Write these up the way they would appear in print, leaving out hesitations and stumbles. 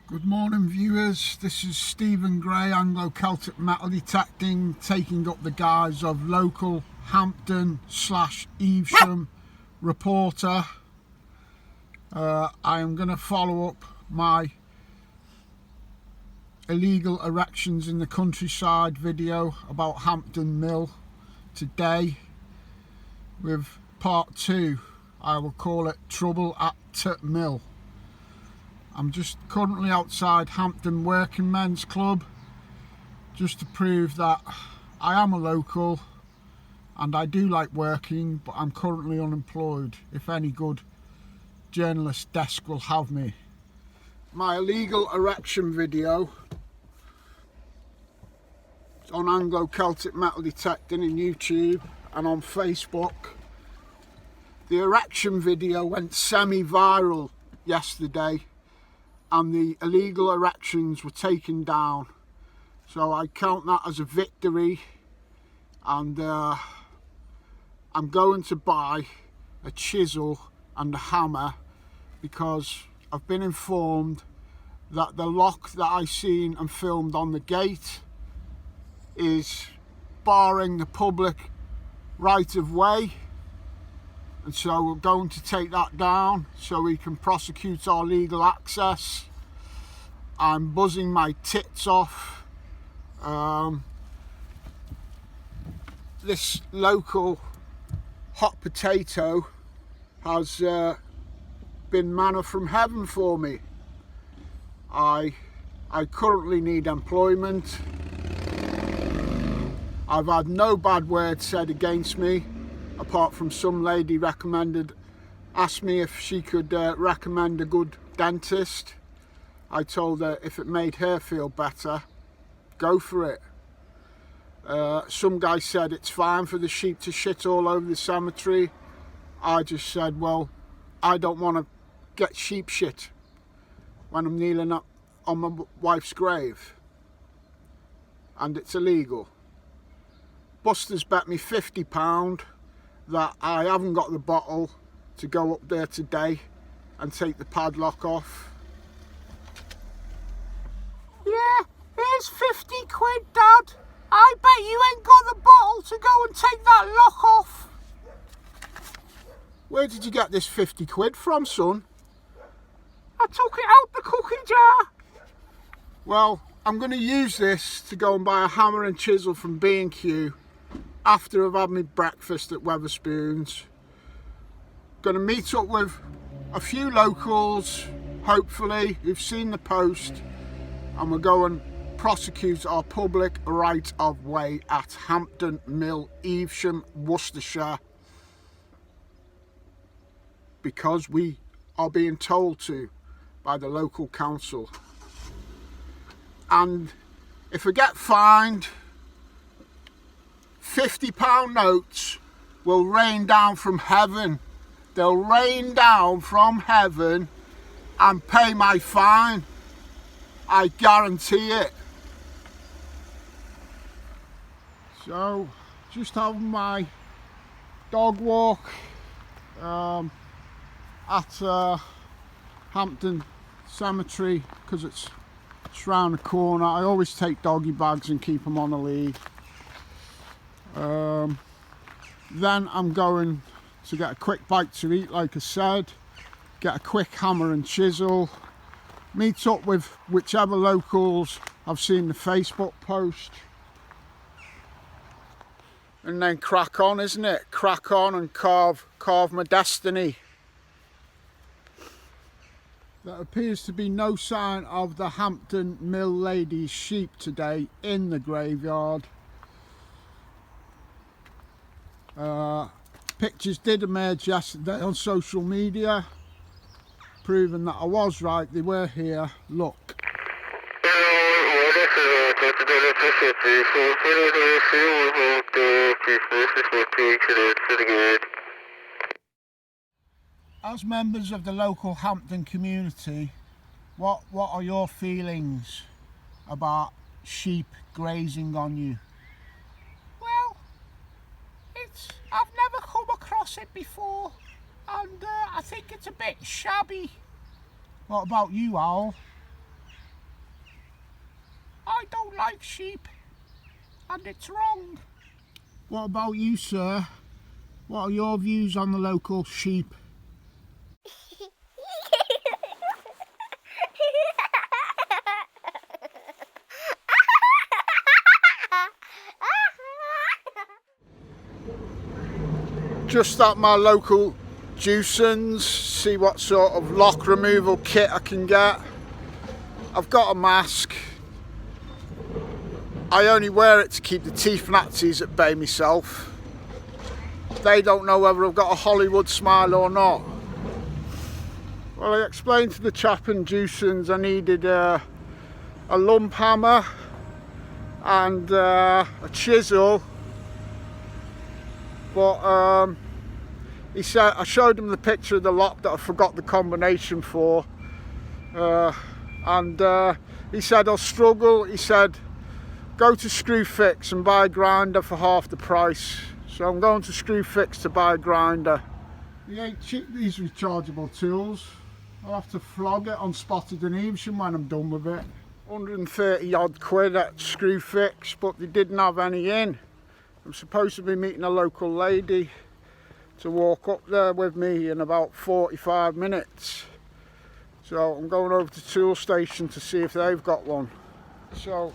Good morning viewers, this is Stephen Gray, Anglo Celtic metal detecting, taking up the guise of local Hampton / Evesham reporter. I am going to follow up my illegal erections in the countryside video about Hampton Mill today with part 2. I will call it Trouble at Mill. I'm just currently outside Hampton Working Men's Club just to prove that I am a local and I do like working, but I'm currently unemployed. If any good journalist desk will have me. My illegal erection video is on Anglo Celtic Metal Detecting in YouTube and on Facebook. The erection video went semi-viral yesterday and the illegal erections were taken down, so I count that as a victory. And I'm going to buy a chisel and a hammer because I've been informed that the lock that I seen and filmed on the gate is barring the public right of way, and so we're going to take that down so we can prosecute our legal access. I'm buzzing my tits off. This local hot potato has been manna from heaven for me. I currently need employment. I've had no bad words said against me, apart from some lady asked me if she could recommend a good dentist. I told her if it made her feel better, go for it. Some guy said it's fine for the sheep to shit all over the cemetery. I just said, well, I don't want to get sheep shit when I'm kneeling up on my wife's grave, and it's illegal. Buster's bet me £50 that I haven't got the bottle to go up there today and take the padlock off. Yeah, here's 50 quid, Dad. I bet you ain't got the bottle to go and take that lock off. Where did you get this 50 quid from, son? I took it out the cookie jar. Well, I'm going to use this to go and buy a hammer and chisel from B&Q after I've had my breakfast at Wetherspoons. Going to meet up with a few locals, hopefully, who've seen the post, and we'll go and prosecute our public right of way at Hampton Mill, Evesham, Worcestershire, because we are being told to by the local council. And if I get fined, £50 notes will rain down from heaven. They'll rain down from heaven and pay my fine. I guarantee it. So, just having my dog walk at Hampton Cemetery because it's round the corner. I always take doggy bags and keep them on a lead. Then I'm going to get a quick bite to eat, like I said, get a quick hammer and chisel, meet up with whichever locals I've seen the Facebook post, and then crack on, isn't it? Crack on and carve my destiny. There appears to be no sign of the Hampton Mill lady's sheep today in the graveyard. Pictures did emerge yesterday on social media, proving that I was right, they were here. Look. As members of the local Hampton community, what are your feelings about sheep grazing on you? Well, I've never come across it before, and I think it's a bit shabby. What about you, Owl? like sheep, and it's wrong. What about you, sir? What are your views on the local sheep? Just at my local Juicens, see what sort of lock removal kit I can get. I've got a mask. I only wear it to keep the teeth Nazis at bay myself. They don't know whether I've got a Hollywood smile or not. Well, I explained to the chap in Juicens I needed a lump hammer and a chisel, but he said, I showed him the picture of the lock that I forgot the combination for, and he said, I'll struggle. He said, go to Screwfix and buy a grinder for half the price. So I'm going to Screwfix to buy a grinder. They ain't cheap, these rechargeable tools. I'll have to flog it on Spotted and Evesham when I'm done with it. 130 odd quid at Screwfix, but they didn't have any in. I'm supposed to be meeting a local lady to walk up there with me in about 45 minutes. So I'm going over to Tool Station to see if they've got one. So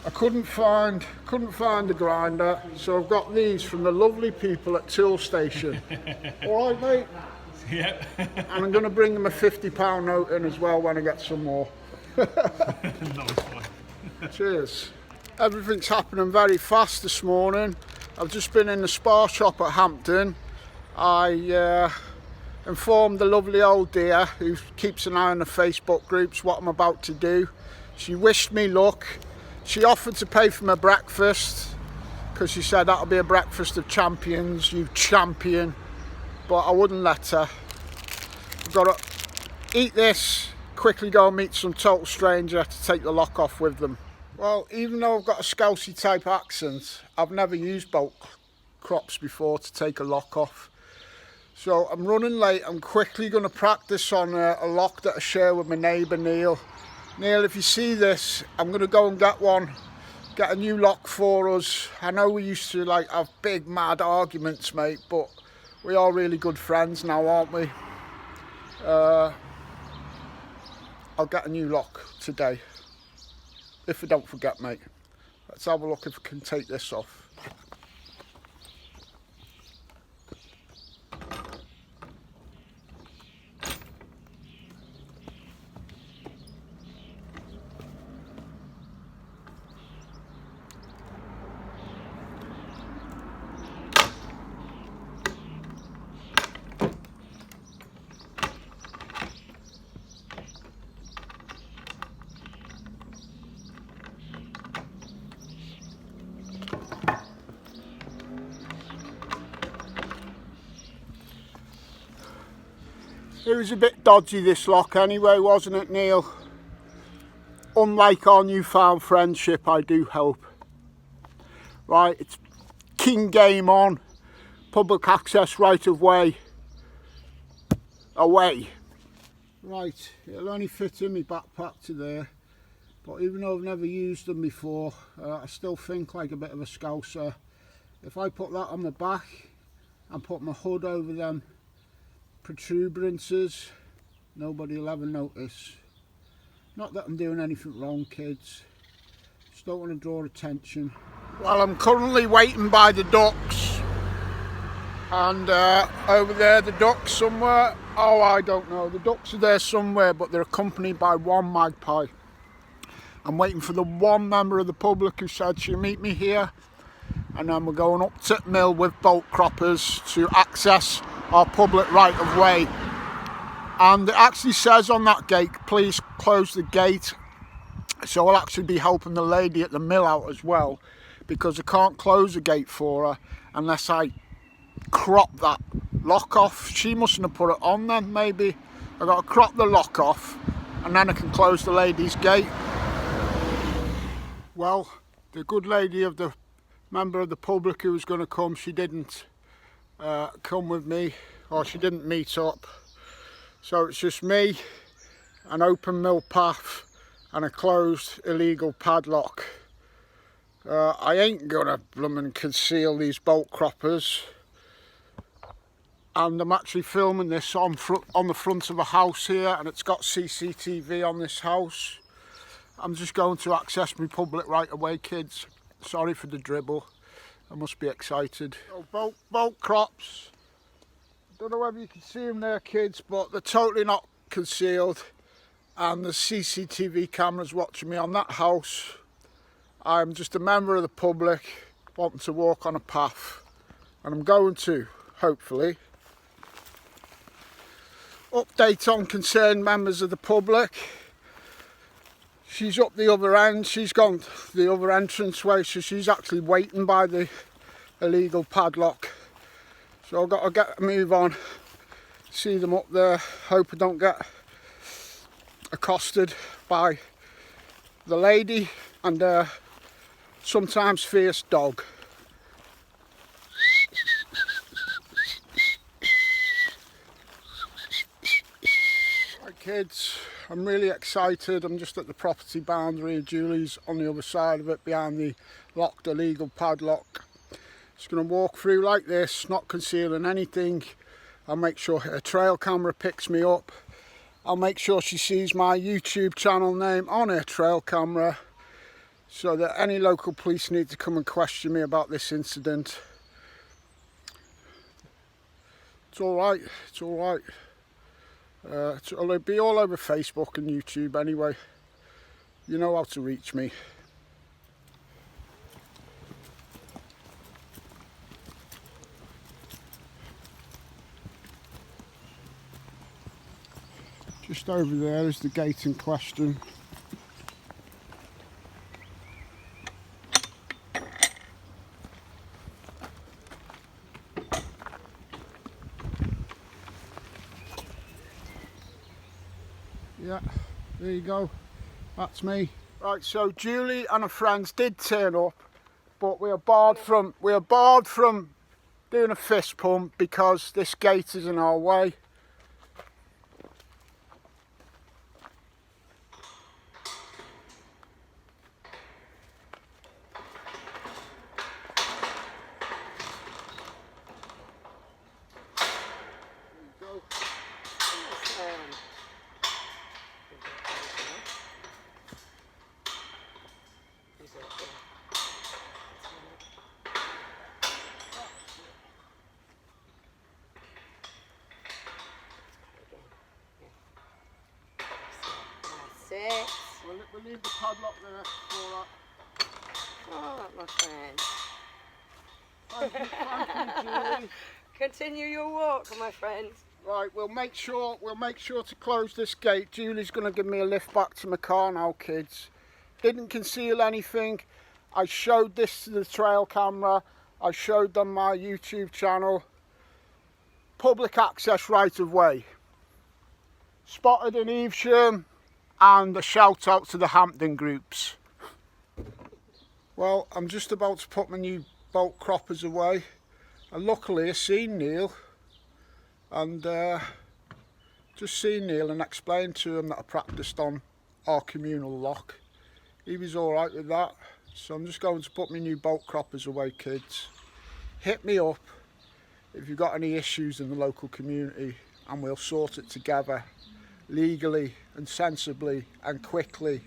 I couldn't find the grinder, so I've got these from the lovely people at Tool Station. All right, mate? Yep. And I'm going to bring them a £50 note in as well when I get some more. Nice one. Cheers. Everything's happening very fast this morning. I've just been in the Spar shop at Hampton. I informed the lovely old dear who keeps an eye on the Facebook groups what I'm about to do. She wished me luck. She offered to pay for my breakfast because she said that'll be a breakfast of champions, you champion. But I wouldn't let her. I've got to eat this, quickly go and meet some total stranger to take the lock off with them. Well, even though I've got a Scousey type accent, I've never used bolt crops before to take a lock off. So I'm running late. I'm quickly going to practice on a lock that I share with my neighbour Neil. Neil, if you see this, I'm going to go and get a new lock for us. I know we used to have big mad arguments, mate, but we are really good friends now, aren't we? I'll get a new lock today. If I don't forget, mate. Let's have a look if I can take this off. It was a bit dodgy, this lock anyway, wasn't it, Neil? Unlike our newfound friendship, I do hope. Right, it's king game on. Public access right of way. Away. Right, it'll only fit in my backpack to there. But even though I've never used them before, I still think like a bit of a scouser. If I put that on the back and put my hood over them protuberances, nobody will ever notice. Not that I'm doing anything wrong, kids. Just don't want to draw attention. Well, I'm currently waiting by the ducks, and over there the ducks somewhere. Oh, I don't know. The ducks are there somewhere, but they're accompanied by one magpie. I'm waiting for the one member of the public who said she'll meet me here, and then we're going up to the mill with bolt croppers to access our public right of way. And it actually says on that gate, please close the gate. So I'll actually be helping the lady at the mill out as well, because I can't close the gate for her unless I crop that lock off. She mustn't have put it on then, maybe. I've got to crop the lock off and then I can close the lady's gate. Well, the good lady of the member of the public who was going to come, she didn't come with me, or she didn't meet up. So it's just me, an open mill path and a closed illegal padlock. I ain't gonna bloomin' conceal these bolt croppers, and I'm actually filming this on the front of a house here, and it's got CCTV on this house. I'm just going to access my public right away, kids. Sorry for the dribble. I must be excited. Oh, bolt crops. Don't know whether you can see them there, kids, but they're totally not concealed, and the CCTV cameras watching me on that house. I'm just a member of the public wanting to walk on a path, and I'm going to, hopefully, update on concerned members of the public. She's up the other end, she's gone the other entrance way, so she's actually waiting by the illegal padlock. So I've got to get a move on, see them up there, hope I don't get accosted by the lady and sometimes fierce dog. Right, kids, I'm really excited. I'm just at the property boundary. Julie's on the other side of it behind the locked illegal padlock. Just going to walk through like this, not concealing anything. I'll make sure her trail camera picks me up. I'll make sure she sees my YouTube channel name on her trail camera, so that any local police need to come and question me about this incident. It's alright, it's alright. It'll be all over Facebook and YouTube anyway. You know how to reach me. Just over there is the gate in question. Yeah, there you go, that's me. Right, so Julie and her friends did turn up, but we are barred from doing a fist pump because this gate is in our way. We'll leave the padlock there for that. Oh, my friend. Thank you, Julie. Continue your walk, my friend. Right, we'll make sure to close this gate. Julie's going to give me a lift back to my car now, kids. Didn't conceal anything. I showed this to the trail camera. I showed them my YouTube channel. Public access right of way. Spotted in Evesham. And a shout out to the Hampton groups. Well, I'm just about to put my new bolt croppers away, and luckily I seen Neil, and just seen Neil and explained to him that I practiced on our communal lock. He was alright with that, so I'm just going to put my new bolt croppers away, kids. Hit me up if you've got any issues in the local community, and we'll sort it together. Legally and sensibly and quickly